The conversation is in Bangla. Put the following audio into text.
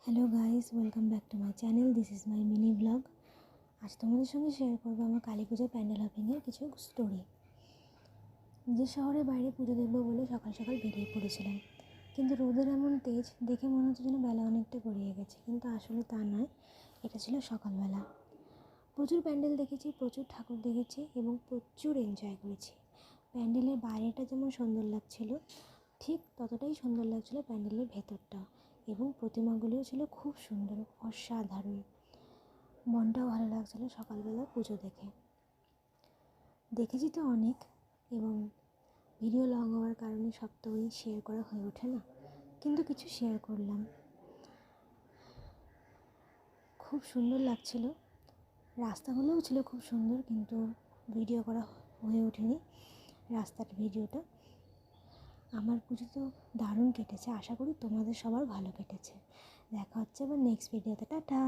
Hello guys, welcome back to my channel. This is my mini blog. আজ তোমাদের সঙ্গে শেয়ার করবো আমার কালী পুজোর প্যান্ডেল হপিংয়ের কিছু স্টোরি। যে শহরের বাইরে পুজো দেখবো বলে সকাল সকাল বেরিয়ে পড়েছিলাম, কিন্তু রোদের এমন তেজ দেখে মনে হচ্ছে যেন বেলা অনেকটা গড়িয়ে গেছে, কিন্তু আসলে তা নয়। এটা ছিল সকালবেলা। প্রচুর প্যান্ডেল দেখেছি, প্রচুর ঠাকুর দেখেছি এবং প্রচুর এনজয় করেছি। প্যান্ডেলের বাইরেটা যেমন সুন্দর লাগছিল, ঠিক ততটাই সুন্দর লাগছিল প্যান্ডেলের ভেতরটা, এবং প্রতিমাগুলিও ছিল খুব সুন্দর, অসাধারণ। মনটাও ভালো লাগছিলো সকালবেলা পুজো দেখেছি তো অনেক, এবং ভিডিও লং হওয়ার কারণে সব তো শেয়ার করা হয়ে ওঠে না, কিন্তু কিছু শেয়ার করলাম। খুব সুন্দর লাগছিল, রাস্তাগুলোও ছিল খুব সুন্দর, কিন্তু ভিডিও করা হয়ে ওঠেনি রাস্তার ভিডিওটা। আমার পুজো তো দারুণ কেটেছে, আশা করি তোমাদের সবার ভালো কেটেছে। দেখা হচ্ছে আবার নেক্সট ভিডিওতে। টাটা।